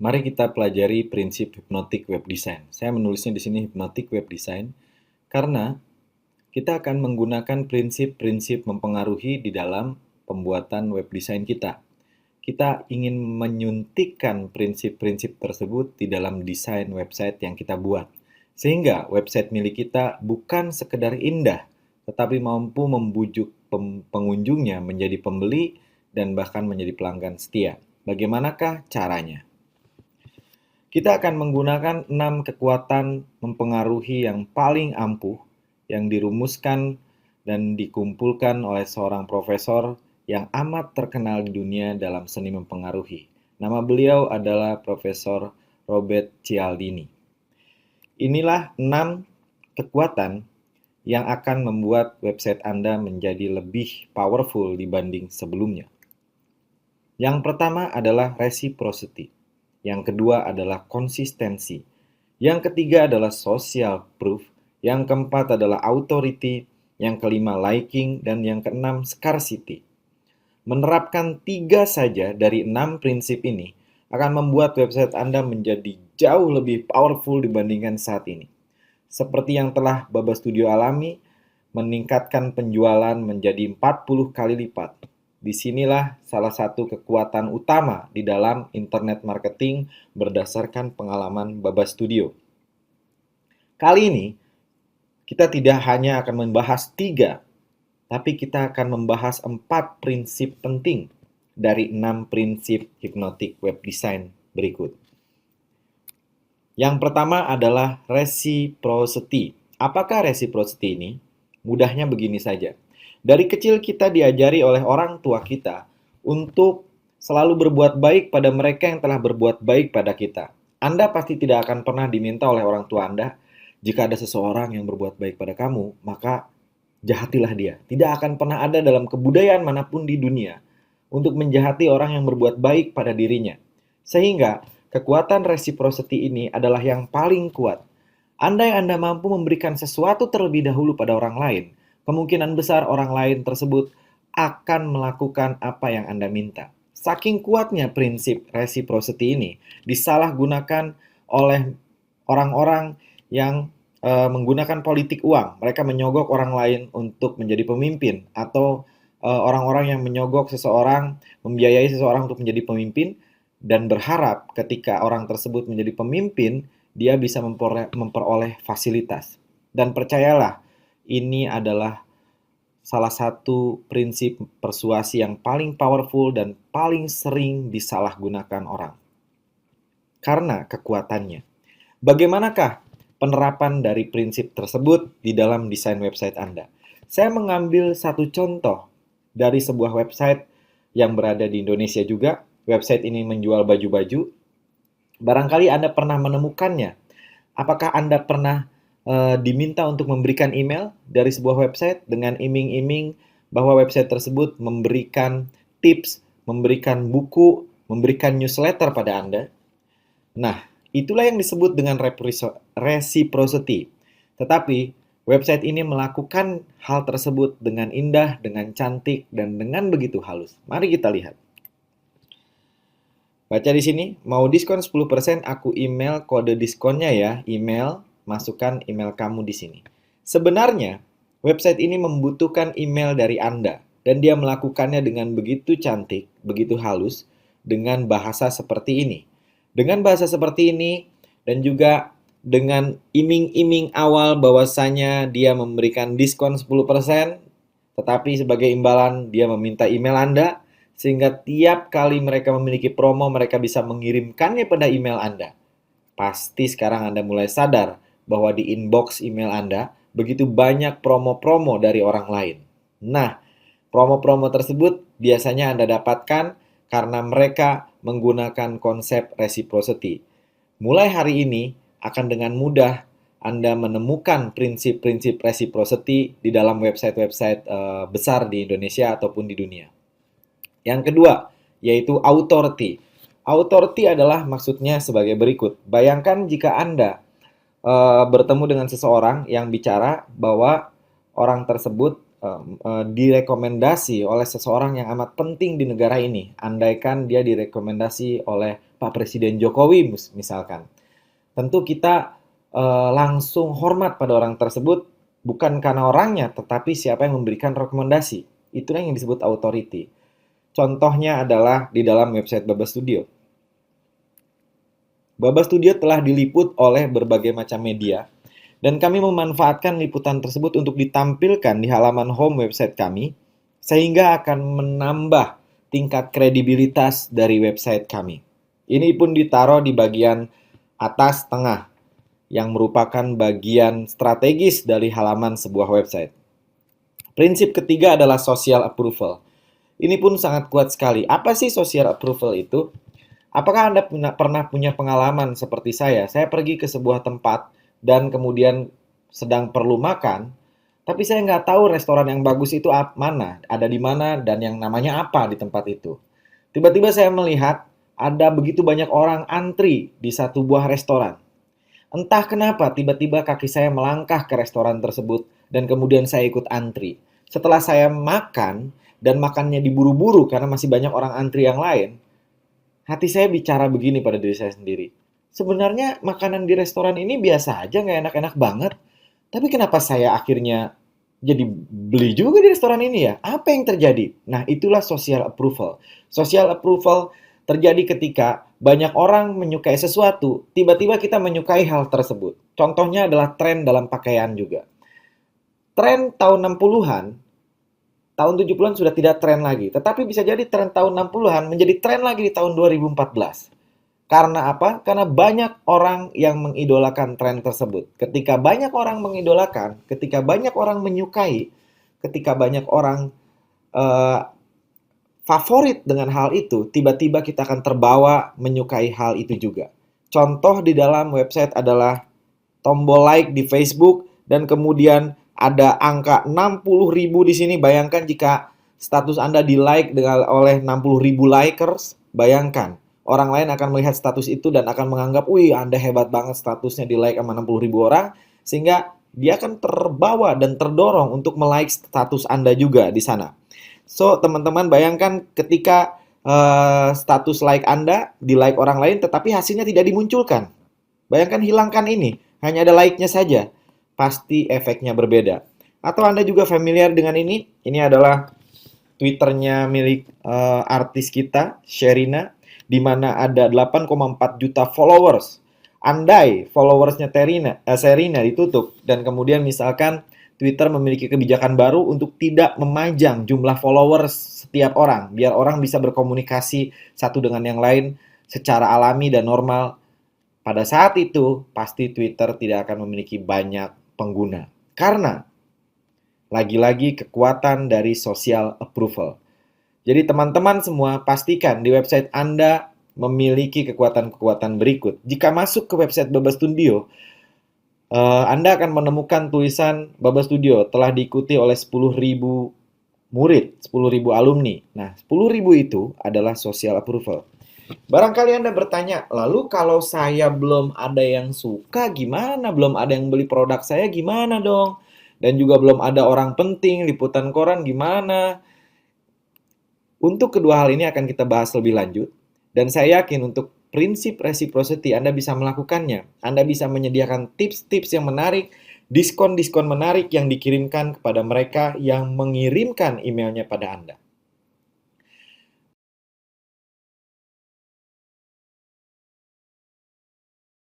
Mari kita pelajari prinsip hipnotik web design. Saya menulisnya di sini hipnotik web design karena kita akan menggunakan prinsip-prinsip mempengaruhi di dalam pembuatan web design kita. Kita ingin menyuntikkan prinsip-prinsip tersebut di dalam desain website yang kita buat. Sehingga website milik kita bukan sekedar indah, tetapi mampu membujuk pengunjungnya menjadi pembeli dan bahkan menjadi pelanggan setia. Bagaimanakah caranya? Kita akan menggunakan 6 kekuatan mempengaruhi yang paling ampuh yang dirumuskan dan dikumpulkan oleh seorang profesor yang amat terkenal di dunia dalam seni mempengaruhi. Nama beliau adalah Profesor Robert Cialdini. Inilah 6 kekuatan yang akan membuat website Anda menjadi lebih powerful dibanding sebelumnya. Yang pertama adalah reciprocity. Yang kedua adalah konsistensi. Yang ketiga adalah social proof. Yang keempat adalah authority. Yang kelima liking. Dan yang keenam scarcity. Menerapkan 3 saja dari 6 prinsip ini akan membuat website Anda menjadi jauh lebih powerful dibandingkan saat ini. Seperti yang telah Baba Studio alami, meningkatkan penjualan menjadi 40 kali lipat. Disinilah salah satu kekuatan utama di dalam internet marketing berdasarkan pengalaman Baba Studio. Kali ini, kita tidak hanya akan membahas 3, tapi kita akan membahas 4 prinsip penting dari 6 prinsip hipnotik web design berikut. Yang pertama adalah reciprocity. Apakah reciprocity ini? Mudahnya begini saja. Dari kecil kita diajari oleh orang tua kita untuk selalu berbuat baik pada mereka yang telah berbuat baik pada kita. Anda pasti tidak akan pernah diminta oleh orang tua Anda, jika ada seseorang yang berbuat baik pada kamu, maka jahatilah dia. Tidak akan pernah ada dalam kebudayaan manapun di dunia untuk menjahati orang yang berbuat baik pada dirinya. Sehingga kekuatan reciprocity ini adalah yang paling kuat. Andai Anda mampu memberikan sesuatu terlebih dahulu pada orang lain, kemungkinan besar orang lain tersebut akan melakukan apa yang Anda minta. Saking kuatnya prinsip reciprocity ini disalahgunakan oleh orang-orang yang menggunakan politik uang. Mereka menyogok orang lain untuk menjadi pemimpin, atau orang-orang yang menyogok seseorang, membiayai seseorang untuk menjadi pemimpin, dan berharap ketika orang tersebut menjadi pemimpin, dia bisa memperoleh fasilitas. Dan percayalah, ini adalah salah satu prinsip persuasi yang paling powerful dan paling sering disalahgunakan orang. Karena kekuatannya. Bagaimanakah penerapan dari prinsip tersebut di dalam desain website Anda? Saya mengambil satu contoh dari sebuah website yang berada di Indonesia juga. Website ini menjual baju-baju. Barangkali Anda pernah menemukannya. Apakah Anda pernah diminta untuk memberikan email dari sebuah website dengan iming-iming bahwa website tersebut memberikan tips, memberikan buku, memberikan newsletter pada Anda? Nah, itulah yang disebut dengan reciprocity. Tetapi, website ini melakukan hal tersebut dengan indah, dengan cantik, dan dengan begitu halus. Mari kita lihat. Baca di sini, mau diskon 10%, aku email kode diskonnya ya. Email, masukkan email kamu di sini. Sebenarnya, website ini membutuhkan email dari Anda. Dan dia melakukannya dengan begitu cantik, begitu halus, dengan bahasa seperti ini. Dengan bahasa seperti ini, dan juga dengan iming-iming awal bahwasanya dia memberikan diskon 10%, tetapi sebagai imbalan dia meminta email Anda, sehingga tiap kali mereka memiliki promo, mereka bisa mengirimkannya pada email Anda. Pasti sekarang Anda mulai sadar bahwa di inbox email Anda begitu banyak promo-promo dari orang lain. Nah, promo-promo tersebut biasanya Anda dapatkan karena mereka menggunakan konsep reciprocity. Mulai hari ini akan dengan mudah Anda menemukan prinsip-prinsip reciprocity di dalam website-website besar di Indonesia ataupun di dunia. Yang kedua, yaitu authority. Authority adalah maksudnya sebagai berikut. Bayangkan jika Anda bertemu dengan seseorang yang bicara bahwa orang tersebut direkomendasi oleh seseorang yang amat penting di negara ini. Andaikan dia direkomendasi oleh Pak Presiden Jokowi misalkan. Tentu kita langsung hormat pada orang tersebut, bukan karena orangnya, tetapi siapa yang memberikan rekomendasi. Itulah yang disebut authority. Contohnya adalah di dalam website Baba Studio. Baba Studio telah diliput oleh berbagai macam media, dan kami memanfaatkan liputan tersebut untuk ditampilkan di halaman home website kami, sehingga akan menambah tingkat kredibilitas dari website kami. Ini pun ditaruh di bagian atas tengah, yang merupakan bagian strategis dari halaman sebuah website. Prinsip ketiga adalah social approval. Ini pun sangat kuat sekali. Apa sih social approval itu? Apakah Anda pernah punya pengalaman seperti saya? Saya pergi ke sebuah tempat dan kemudian sedang perlu makan, tapi saya nggak tahu restoran yang bagus itu mana, ada di mana, dan yang namanya apa di tempat itu. Tiba-tiba saya melihat ada begitu banyak orang antri di satu buah restoran. Entah kenapa tiba-tiba kaki saya melangkah ke restoran tersebut dan kemudian saya ikut antri. Setelah saya makan dan makannya diburu-buru karena masih banyak orang antri yang lain, hati saya bicara begini pada diri saya sendiri. Sebenarnya makanan di restoran ini biasa aja, nggak enak-enak banget. Tapi kenapa saya akhirnya jadi beli juga di restoran ini ya? Apa yang terjadi? Nah, itulah social approval. Social approval terjadi ketika banyak orang menyukai sesuatu, tiba-tiba kita menyukai hal tersebut. Contohnya adalah tren dalam pakaian juga. Tren tahun 60-an, tahun 70-an sudah tidak tren lagi. Tetapi bisa jadi tren tahun 60-an menjadi tren lagi di tahun 2014. Karena apa? Karena banyak orang yang mengidolakan tren tersebut. Ketika banyak orang mengidolakan, ketika banyak orang menyukai, ketika banyak orang favorit dengan hal itu, tiba-tiba kita akan terbawa menyukai hal itu juga. Contoh di dalam website adalah tombol like di Facebook dan kemudian ada angka 60.000 di sini. Bayangkan jika status Anda di-like oleh 60.000 likers, bayangkan. Orang lain akan melihat status itu dan akan menganggap, wih Anda hebat banget statusnya di-like sama 60.000 orang, sehingga dia akan terbawa dan terdorong untuk melike status Anda juga di sana. So, teman-teman bayangkan ketika status like Anda di-like orang lain tetapi hasilnya tidak dimunculkan. Bayangkan hilangkan ini, hanya ada like-nya saja. Pasti efeknya berbeda. Atau Anda juga familiar dengan ini. Ini adalah Twitternya milik artis kita, Sherina, di mana ada 8,4 juta followers. Andai followersnya Sherina ditutup dan kemudian misalkan Twitter memiliki kebijakan baru untuk tidak memajang jumlah followers setiap orang, biar orang bisa berkomunikasi satu dengan yang lain secara alami dan normal. Pada saat itu, pasti Twitter tidak akan memiliki banyak pengguna. Karena, lagi-lagi kekuatan dari social approval. Jadi teman-teman semua, pastikan di website Anda memiliki kekuatan-kekuatan berikut. Jika masuk ke website Baba Studio, Anda akan menemukan tulisan Baba Studio telah diikuti oleh 10.000 murid, 10.000 alumni. Nah, 10.000 itu adalah social approval. Barangkali Anda bertanya, lalu kalau saya belum ada yang suka gimana? Belum ada yang beli produk saya gimana dong? Dan juga belum ada orang penting, liputan koran gimana? Untuk kedua hal ini akan kita bahas lebih lanjut. Dan saya yakin untuk prinsip reciprocity Anda bisa melakukannya. Anda bisa menyediakan tips-tips yang menarik, diskon-diskon menarik yang dikirimkan kepada mereka yang mengirimkan emailnya pada Anda.